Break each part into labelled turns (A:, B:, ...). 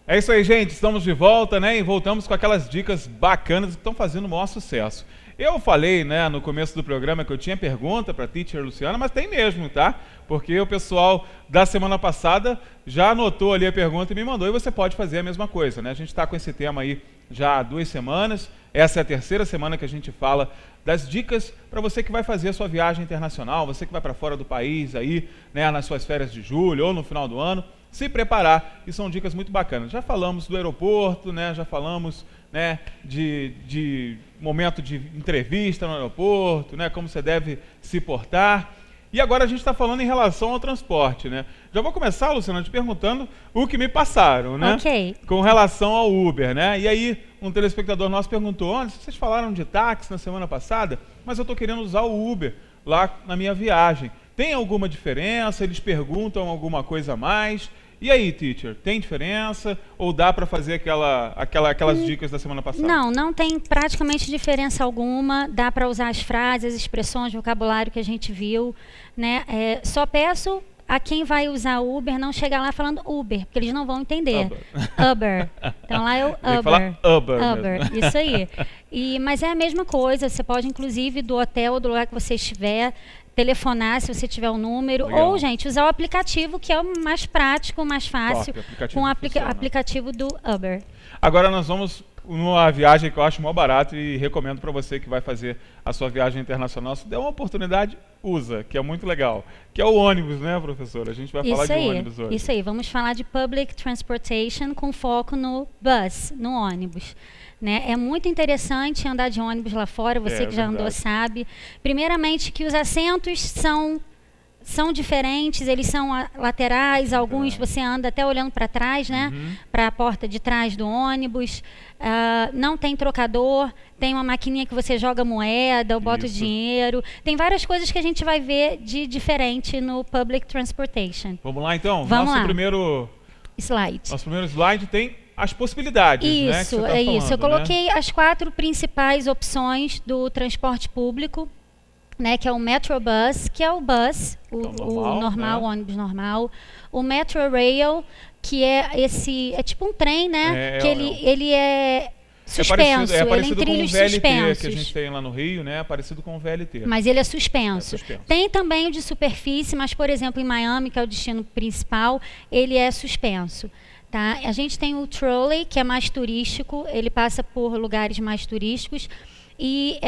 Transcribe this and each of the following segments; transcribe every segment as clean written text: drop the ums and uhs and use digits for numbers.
A: É isso aí, gente. Estamos de volta, né? E voltamos com aquelas dicas bacanas que estão fazendo o maior sucesso. Eu falei, né, no começo do programa que eu tinha pergunta para a Teacher Luciana, mas tem mesmo, tá? Porque o pessoal da semana passada já anotou ali a pergunta e me mandou, e você pode fazer a mesma coisa, né? A gente está com esse tema aí já há 2 semanas, essa é a 3ª semana que a gente fala das dicas para você que vai fazer a sua viagem internacional, você que vai para fora do país aí, né, nas suas férias de julho ou no final do ano, se preparar, e são dicas muito bacanas. Já falamos do aeroporto, né, já falamos, né, de momento de entrevista no aeroporto, né, como você deve se portar. E agora a gente está falando em relação ao transporte, né? Já vou começar, Luciana, te perguntando o que me passaram, né?
B: Ok.
A: Com relação ao Uber, né? E aí, um telespectador nosso perguntou, olha, vocês falaram de táxi na semana passada, mas eu estou querendo usar o Uber lá na minha viagem. Tem alguma diferença? Eles perguntam alguma coisa a mais? E aí, teacher, tem diferença? Ou dá para fazer aquelas dicas da semana passada?
B: Não tem praticamente diferença alguma. Dá para usar as frases, as expressões, vocabulário que a gente viu, né? Só peço a quem vai usar Uber não chegar lá falando Uber, porque eles não vão entender. Uber. Então lá é o Uber.
A: Uber.
B: Isso aí. Mas é a mesma coisa. Você pode, inclusive, do hotel ou do lugar que você estiver, telefonar se você tiver o número.
A: Legal.
B: Ou, gente, usar o aplicativo, que é o mais prático, mais fácil, com o aplicativo do Uber.
A: Agora nós vamos numa viagem que eu acho mó barato e recomendo para você que vai fazer a sua viagem internacional. Se der uma oportunidade, usa, que é muito legal. Que é o ônibus, né, professora? A gente vai falar de ônibus hoje.
B: Isso aí, vamos falar de public transportation com foco no bus, no ônibus. Né? É muito interessante andar de ônibus lá fora, você que já andou sabe. Primeiramente que os assentos são diferentes, eles são laterais, alguns você anda até olhando para trás, né? Para a porta de trás do ônibus. Não tem trocador, tem uma maquininha que você joga moeda ou bota o dinheiro. Tem várias coisas que a gente vai ver de diferente no public transportation.
A: Vamos lá então?
B: Vamos lá.
A: Primeiro
B: slide.
A: Nosso primeiro slide tem as possibilidades, né?
B: Isso, isso. Eu coloquei as 4 principais opções do transporte público, né, que é o Metrobus, que é o bus, o normal, né? O ônibus normal. O Metrorail, que é tipo um trem, né? Ele é suspenso,
A: é parecido
B: ele
A: com
B: trilhos
A: o VLT
B: suspensos.
A: Que a gente tem lá no Rio, né? É parecido com o VLT.
B: Mas ele é suspenso. Tem também o de superfície, mas, por exemplo, em Miami, que é o destino principal, ele é suspenso. Tá? A gente tem o trolley, que é mais turístico, ele passa por lugares mais turísticos e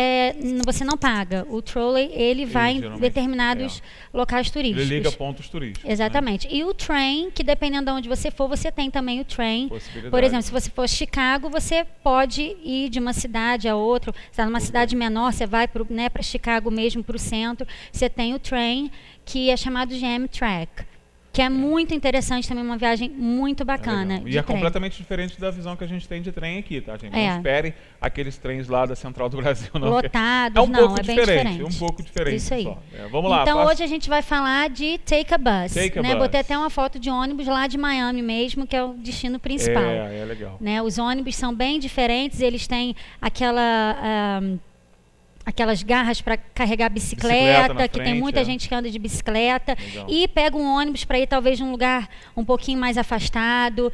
B: você não paga. O trolley, ele vai em determinados locais turísticos.
A: Ele liga pontos turísticos.
B: Exatamente. Né? E o train, que dependendo de onde você for, você tem também o train. Por exemplo, se você for a Chicago, você pode ir de uma cidade a outra. Você está numa cidade menor, você vai para Chicago mesmo, para o centro. Você tem o train, que é chamado de Amtrak, que é muito interessante também, uma viagem muito bacana.
A: E é completamente diferente da visão que a gente tem de trem aqui, tá, gente? Não espere aqueles trens lá da Central do Brasil, não.
B: Lotados, não, é bem diferente.
A: Um pouco diferente.
B: Isso aí.
A: Vamos lá.
B: Então, hoje a gente vai falar de Take a Bus.
A: Bus.
B: Botei até uma foto de ônibus lá de Miami mesmo, que é o destino principal.
A: É legal.
B: Né? Os ônibus são bem diferentes, eles têm aquelas garras para carregar bicicleta, que tem muita gente que anda de bicicleta. Legal. E pega um ônibus para ir talvez num lugar um pouquinho mais afastado.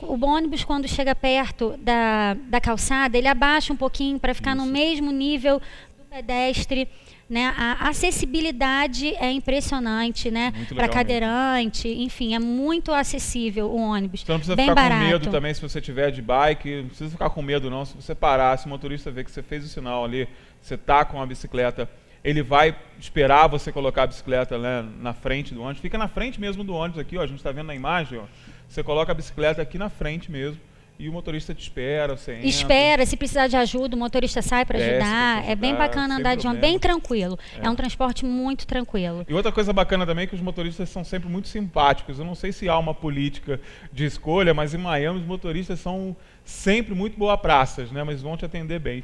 B: O ônibus, quando chega perto da calçada, ele abaixa um pouquinho para ficar no mesmo nível do pedestre. Né? A acessibilidade é impressionante, né? Para cadeirante, enfim, é muito acessível o ônibus.
A: Então não precisa
B: bem
A: ficar
B: barato.
A: com medo também se você tiver de bike, não precisa ficar com medo não, se você parar, se o motorista ver que você fez o sinal ali, você está com a bicicleta, ele vai esperar você colocar a bicicleta, né, na frente do ônibus, fica na frente mesmo do ônibus aqui, ó, a gente está vendo na imagem, ó, você coloca a bicicleta aqui na frente mesmo, e o motorista te espera, você entra.
B: Espera, se precisar de ajuda, o motorista sai para ajudar. É bem bacana andar de ônibus, bem tranquilo. É um transporte muito tranquilo.
A: E outra coisa bacana também é que os motoristas são sempre muito simpáticos. Eu não sei se há uma política de escolha, mas em Miami os motoristas são sempre muito boa-praças, né? Mas vão te atender bem.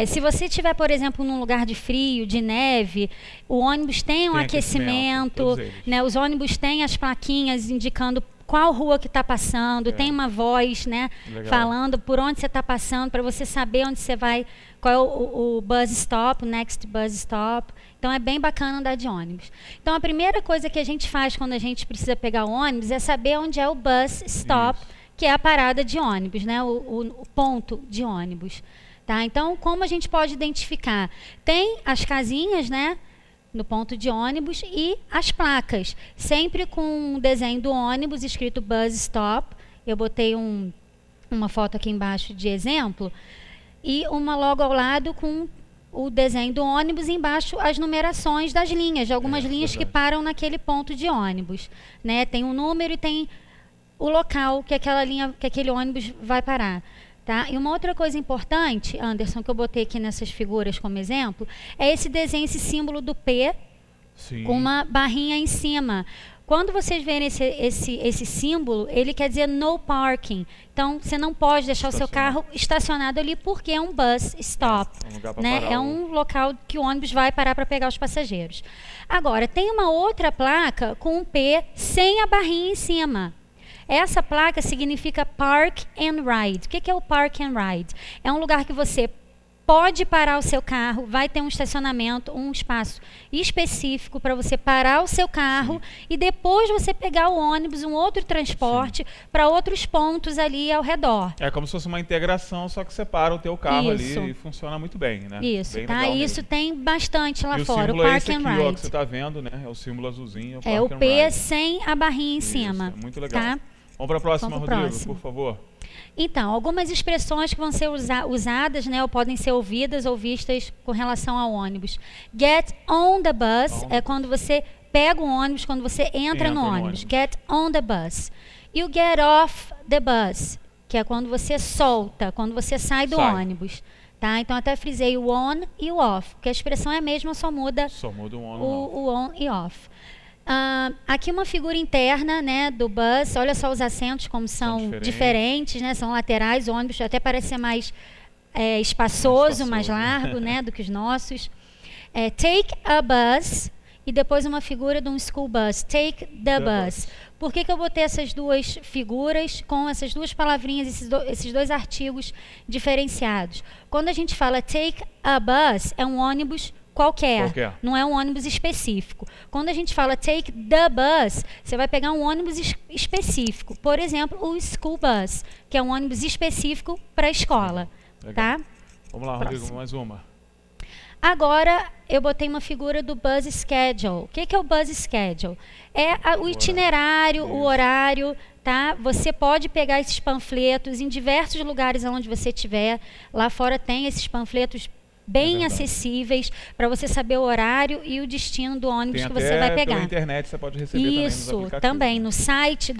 B: Se você estiver, por exemplo, num lugar de frio, de neve, o ônibus tem um aquecimento, né? Os ônibus têm as plaquinhas indicando qual rua que está passando, tem uma voz, né, falando por onde você está passando, para você saber onde você vai, qual é o bus stop, o next bus stop. Então é bem bacana andar de ônibus. Então a primeira coisa que a gente faz quando a gente precisa pegar o ônibus é saber onde é o bus stop, que é a parada de ônibus, né, o ponto de ônibus. Tá? Então, como a gente pode identificar? Tem as casinhas, né, no ponto de ônibus e as placas, sempre com um desenho do ônibus escrito bus stop. Eu botei uma foto aqui embaixo de exemplo e uma logo ao lado com o desenho do ônibus, embaixo as numerações das linhas, de algumas linhas que param naquele ponto de ônibus, né? Tem um número e tem o local que aquela linha, que aquele ônibus vai parar. Tá? E uma outra coisa importante, Anderson, que eu botei aqui nessas figuras como exemplo, é esse desenho, esse símbolo do P, com uma barrinha em cima. Quando vocês verem esse símbolo, ele quer dizer no parking. Então, você não pode deixar o seu carro estacionado ali porque é um bus stop. É um local que o ônibus vai parar para pegar os passageiros. Agora, tem uma outra placa com um P sem a barrinha em cima. Essa placa significa Park and Ride. O que é o Park and Ride? É um lugar que você pode parar o seu carro, vai ter um estacionamento, um espaço específico para você parar o seu carro e depois você pegar o ônibus, um outro transporte para outros pontos ali ao redor. É
A: como se fosse uma integração, só que separa o teu carro ali e funciona muito bem, né?
B: Isso, tá? Isso tem bastante lá fora,
A: o Park and Ride. Que você está vendo, né? É o símbolo azulzinho.
B: É o P sem a barrinha em cima.
A: É muito legal. Tá? Vamos para a próxima, Rodrigo, por favor.
B: Então, algumas expressões que vão ser usadas, né, ou podem ser ouvidas ou vistas com relação ao ônibus. Get on the bus é quando você pega o ônibus, quando você entra no ônibus. Get on the bus. E o get off the bus, que é quando você solta, quando você sai do ônibus. Tá? Então, até frisei o on e o off, porque a expressão é a mesma, só muda o on e off. Aqui uma figura interna, né, do bus. Olha só os assentos como são diferentes, né, são laterais. O ônibus até parece ser mais espaçoso, mais largo, né, do que os nossos. Take a bus e depois uma figura de um school bus. Take the bus. Por que eu botei essas duas figuras com essas duas palavrinhas, esses dois artigos diferenciados? Quando a gente fala take a bus, é um ônibus qualquer, não é um ônibus específico. Quando a gente fala take the bus, você vai pegar um ônibus específico. Por exemplo, o school bus, que é um ônibus específico para a escola. Tá?
A: Vamos lá, Rodrigo, mais uma.
B: Agora, eu botei uma figura do bus schedule. O que é o bus schedule? É o itinerário, o horário. Tá? Você pode pegar esses panfletos em diversos lugares onde você estiver. Lá fora tem esses panfletos bem acessíveis para você saber o horário e o destino do ônibus que você vai pegar.
A: Pela internet você pode receber
B: isso, também no site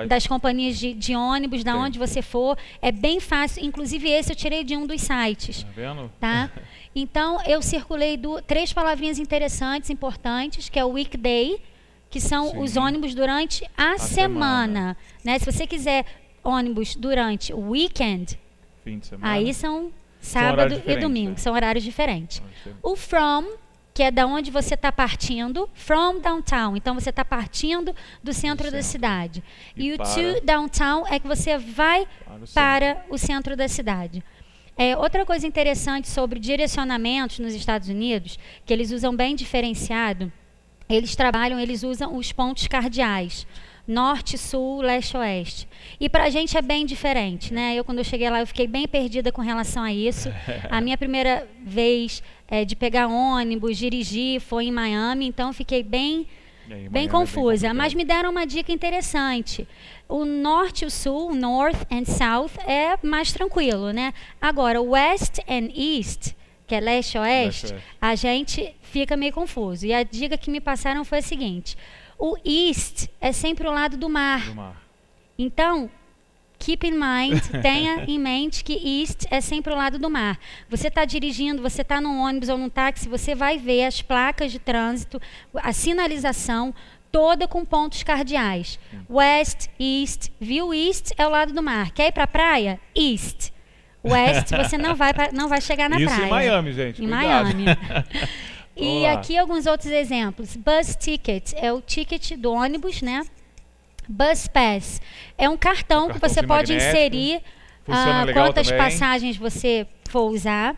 B: das companhias de ônibus, da onde você for, é bem fácil. Inclusive esse eu tirei de um dos sites.
A: Tá vendo?
B: Tá? Então eu circulei 3 palavrinhas interessantes, importantes, que é o weekday, que são os ônibus durante a semana. Né? Se você quiser ônibus durante o weekend,
A: fim de semana,
B: aí são sábado e domingo, são horários diferentes. O from, que é da onde você está partindo, from downtown, então você está partindo do centro da cidade. E o to downtown é que você vai para o centro da cidade. Outra coisa interessante sobre direcionamentos nos Estados Unidos, que eles usam bem diferenciado, eles usam os pontos cardeais. Norte, sul, leste, oeste. E para a gente é bem diferente, né? Quando eu cheguei lá, eu fiquei bem perdida com relação a isso. A minha primeira vez de pegar ônibus, dirigir, foi em Miami, então fiquei bem confusa. Mas me deram uma dica interessante. O norte e o sul, north and south, é mais tranquilo, né? Agora, west and east, que é leste e oeste, a gente fica meio confuso. E a dica que me passaram foi a seguinte: o east é sempre o lado do mar. Então, keep in mind, tenha em mente que east é sempre o lado do mar. Você está dirigindo, você está num ônibus ou num táxi, você vai ver as placas de trânsito, a sinalização toda com pontos cardeais. West, east, viu? East é o lado do mar. Quer ir para a praia? East. West, você não vai chegar na praia.
A: Isso em Miami, gente.
B: Em Miami. E aqui alguns outros exemplos. Bus ticket é o ticket do ônibus, né? Bus Pass é um cartão que você pode inserir quantas passagens você for usar.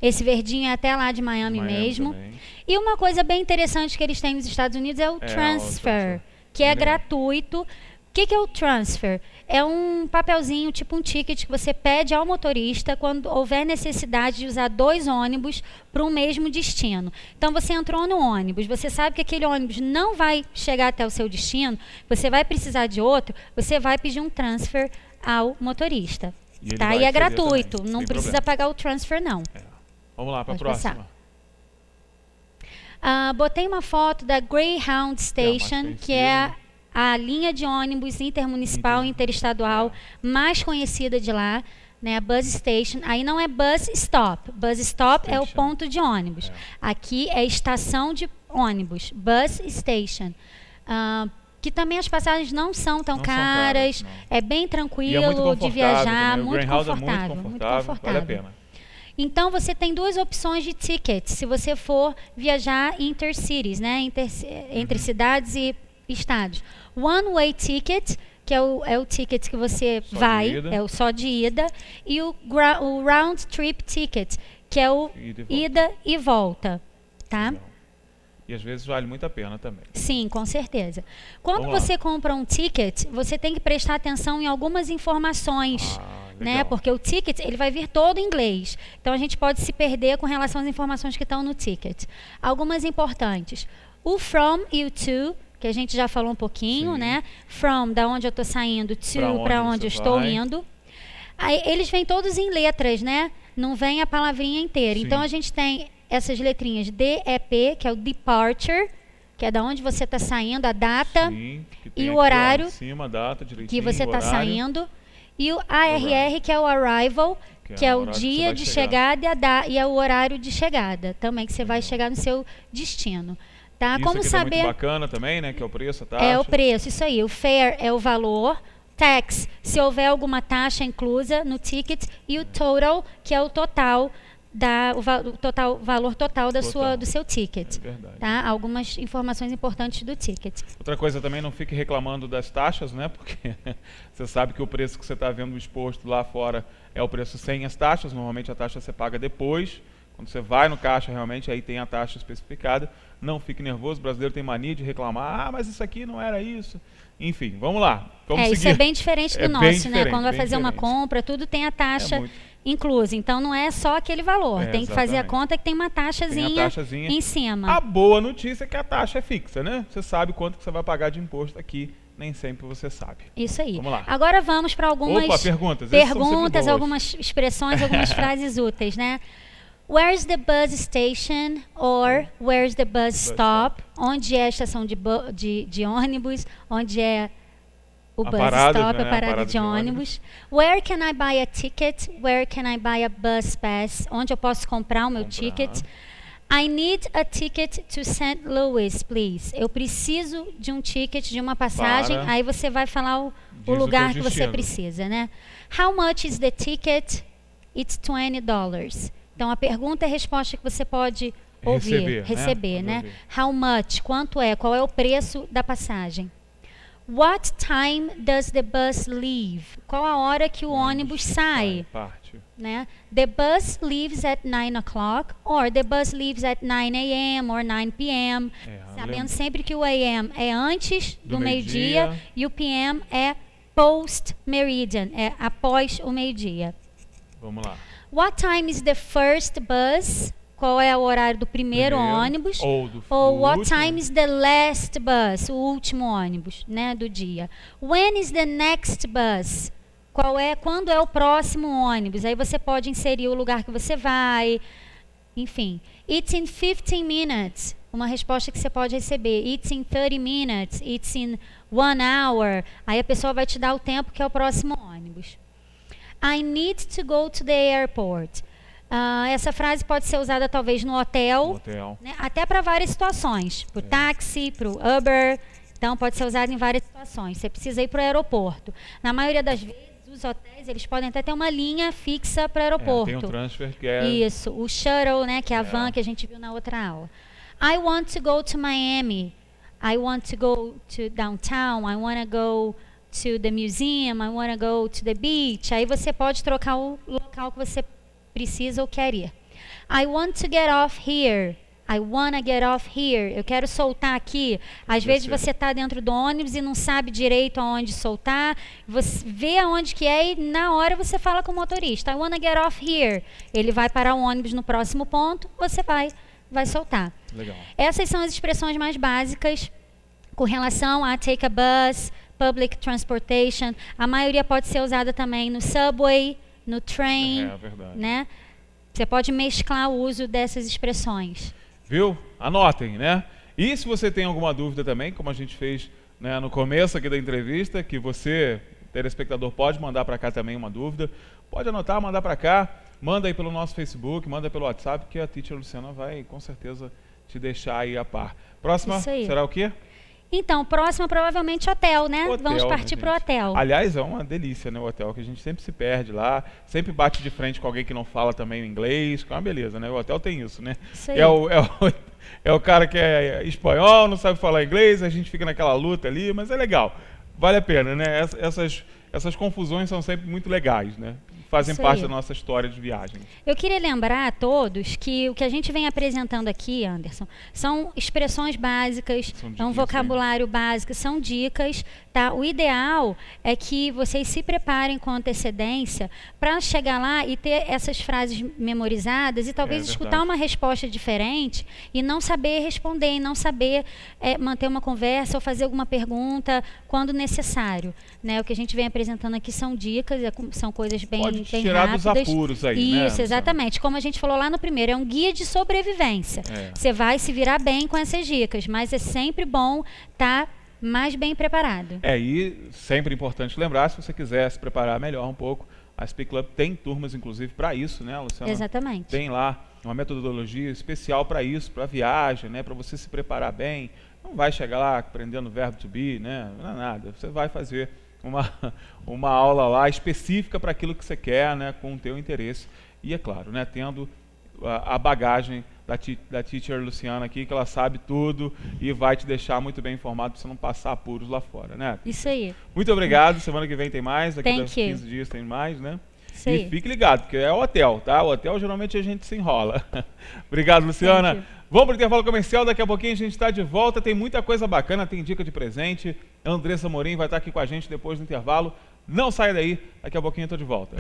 B: Esse verdinho é até lá de Miami mesmo. Também. E uma coisa bem interessante que eles têm nos Estados Unidos é o Transfer, que é gratuito. O que é o Transfer? É um papelzinho, tipo um ticket, que você pede ao motorista quando houver necessidade de usar 2 ônibus para um mesmo destino. Então, você entrou no ônibus, você sabe que aquele ônibus não vai chegar até o seu destino, você vai precisar de outro, você vai pedir um transfer ao motorista. E é gratuito, não precisa pagar o transfer, não.
A: Vamos lá para a próxima.
B: Botei uma foto da Greyhound Station, que é a linha de ônibus intermunicipal e interestadual mais conhecida de lá, né? A Bus Station. Aí não é bus stop. Bus stop é o ponto de ônibus. Aqui é estação de ônibus. Bus Station. Que também as passagens não são tão caras. É bem tranquilo de viajar, muito confortável. Muito confortável.
A: Vale a pena.
B: Então, você tem 2 opções de tickets, se você for viajar intercities, né? Entre cidades e estados. One-way ticket, que é o ticket que você é o só de ida. E o round trip ticket, que é o ida e volta. Tá?
A: E às vezes vale muito a pena também.
B: Sim, com certeza. Quando você compra um ticket, você tem que prestar atenção em algumas informações. Né? Porque o ticket ele vai vir todo em inglês. Então a gente pode se perder com relação às informações que estão no ticket. Algumas importantes. O from e o to, que a gente já falou um pouquinho, né? From, da onde eu estou saindo, to, para onde eu estou indo. Aí, eles vêm todos em letras, né? Não vem a palavrinha inteira. Então a gente tem essas letrinhas DEP, que é o departure, que é da onde você está saindo, a data e o horário que você está saindo. E o ARR, que é o arrival, que é o dia de chegada e é o horário de chegada, também que você vai chegar no seu destino. Tá?
A: Isso
B: como
A: aqui
B: saber?
A: É muito bacana também, né? Que é o preço, a taxa.
B: É o preço, isso aí. O fare é o valor, tax, se houver alguma taxa inclusa no ticket, e o total, que é o total valor total do seu ticket.
A: É verdade.
B: Tá? Algumas informações importantes do ticket.
A: Outra coisa também, não fique reclamando das taxas, né? Porque você sabe que o preço que você está vendo exposto lá fora é o preço sem as taxas. Normalmente a taxa você paga depois. Quando você vai no caixa, realmente, aí tem a taxa especificada. Não fique nervoso, o brasileiro tem mania de reclamar. Mas isso aqui não era isso. Enfim, vamos lá.
B: Isso é bem diferente do nosso, né? Quando vai fazer uma compra, tudo tem a taxa inclusa. Então, não é só aquele valor. Tem que fazer a conta que tem uma taxazinha em cima.
A: A boa notícia é que a taxa é fixa, né? Você sabe quanto que você vai pagar de imposto aqui. Nem sempre você sabe.
B: Isso aí.
A: Vamos lá.
B: Agora vamos para algumas
A: perguntas,
B: algumas expressões, algumas frases úteis, né? Where's the bus station? Or where's the bus stop? Onde é a estação de ônibus? Onde é o bus stop, a parada de ônibus? Where can I buy a ticket? Where can I buy a bus pass? Onde eu posso comprar o meu ticket? I need a ticket to St. Louis, please. Eu preciso de um ticket, de uma passagem. Aí você vai falar o lugar que você precisa, né? How much is the ticket? It's $20. Então, a pergunta e a resposta que você pode receber, né? How much? Quanto é? Qual é o preço da passagem? What time does the bus leave? Qual a hora que o ônibus sai? Né? The bus leaves at 9 o'clock, or the bus leaves at 9 a.m. or 9 p.m. Sabendo sempre que o a.m. é antes do meio-dia e o p.m. é post-meridian, é após o meio-dia.
A: Vamos lá.
B: What time is the first bus? Qual é o horário do primeiro ônibus? Ou what time is the last bus? O último ônibus, né, do dia. When is the next bus? Quando é o próximo ônibus? Aí você pode inserir o lugar que você vai. Enfim. It's in 15 minutes. Uma resposta que você pode receber. It's in 30 minutes. It's in 1 hour. Aí a pessoa vai te dar o tempo que é o próximo ônibus. I need to go to the airport. Essa frase pode ser usada talvez no hotel. Né? Até para várias situações. Para o táxi, para o Uber. Então pode ser usado em várias situações. Você precisa ir para o aeroporto. Na maioria das vezes, os hotéis, eles podem até ter uma linha fixa para o aeroporto.
A: Tem um transfer que é...
B: Isso, o shuttle, né, que é a van que a gente viu na outra aula. I want to go to Miami. I want to go to downtown, I want to go to the museum, I want to go to the beach. Aí você pode trocar o local que você precisa ou quer ir. I want to get off here. I wanna get off here. Eu quero soltar aqui. Às vezes você está dentro do ônibus e não sabe direito aonde soltar. Você vê aonde que é e na hora você fala com o motorista. I wanna get off here. Ele vai parar o ônibus no próximo ponto. Você vai soltar.
A: Legal.
B: Essas são as expressões mais básicas com relação a take a bus, public transportation. A maioria pode ser usada também no subway, no train.
A: É verdade.
B: Né? Você pode mesclar o uso dessas expressões.
A: Viu? Anotem, né? E se você tem alguma dúvida também, como a gente fez, né, no começo aqui da entrevista, que você, telespectador, pode mandar para cá também uma dúvida, pode anotar, mandar para cá, manda aí pelo nosso Facebook, manda pelo WhatsApp, que a Teacher Luciana vai com certeza te deixar aí a par. Próxima será o quê?
B: Então, próxima provavelmente hotel, né?
A: Hotel,
B: vamos partir para o hotel.
A: Aliás, é uma delícia, né, o hotel, que a gente sempre se perde lá, sempre bate de frente com alguém que não fala também o inglês, que é uma beleza, né? O hotel tem isso, né?
B: Isso aí.
A: É o cara que é espanhol, não sabe falar inglês, a gente fica naquela luta ali, mas é legal, vale a pena, né? Essas confusões são sempre muito legais, né? Fazem parte da nossa história de viagem.
B: Eu queria lembrar a todos que o que a gente vem apresentando aqui, Anderson, são expressões básicas, é um vocabulário básico, são dicas, tá? O ideal é que vocês se preparem com antecedência para chegar lá e ter essas frases memorizadas e talvez escutar uma resposta diferente e não saber responder, e não saber manter uma conversa ou fazer alguma pergunta quando necessário, né? O que a gente vem apresentando aqui são dicas, são coisas bem
A: tirar
B: rápidas.
A: Dos apuros aí, né?
B: Isso, exatamente. Como a gente falou lá no primeiro, é um guia de sobrevivência. Você vai se virar bem com essas dicas, mas é sempre bom estar mais bem preparado.
A: E sempre importante lembrar, se você quiser se preparar melhor um pouco, a Speak Club tem turmas, inclusive, para isso, né, Luciana?
B: Exatamente.
A: Tem lá uma metodologia especial para isso, para viagem, né, para você se preparar bem. Não vai chegar lá aprendendo o verbo to be, né? Não é nada. Você vai fazer uma aula lá específica para aquilo que você quer, né, com o teu interesse. E é claro, né, tendo a bagagem da Teacher Luciana aqui, que ela sabe tudo e vai te deixar muito bem informado para você não passar apuros lá fora, né?
B: Isso aí.
A: Muito obrigado. Semana que vem tem mais, daqui a 15 dias tem mais, né?
B: Isso aí.
A: E fique ligado, porque é o hotel, tá? O hotel geralmente a gente se enrola. Obrigado, Luciana. Vamos para o intervalo comercial, daqui a pouquinho a gente está de volta, tem muita coisa bacana, tem dica de presente. A Andressa Morim vai estar aqui com a gente depois do intervalo. Não saia daí, daqui a pouquinho eu estou de volta.